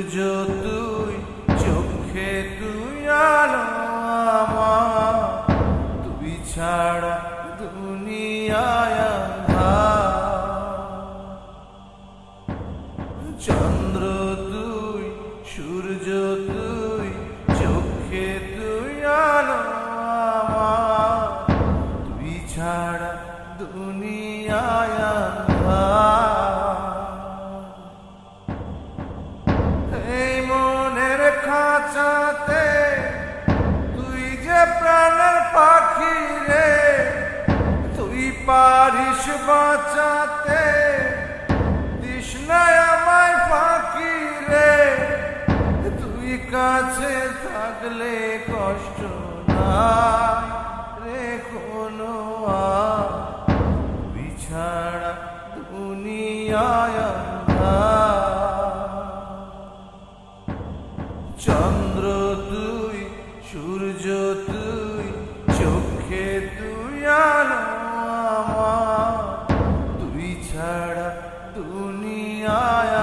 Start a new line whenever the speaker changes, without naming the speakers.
সূর্য তুই, চোখে তুই আলো আমার, তুই ছাড়া দুনিয়ায় আঁধার। চন্দ্র তুই, সূর্য তুই, চোখে তুই আলো আমার, তুই ছাড়া দুনিয়ায় আঁধার। এই মনের খাঁচাতে তুই যে প্রাণের পাখি রে, তুই পারিস বাঁচাতে, তৃষ্ণায় আমায় ফাঁকি রে। তুই কাছে থাকলে কষ্ট নাই রে কোনো আর, তুই ছাড়া দুনিয়ায় আঁধার। চন্দ্র তুই, সূর্য তুই, চোখে তুই আলো আমার, তুই ছাড়া দুনিয়ায়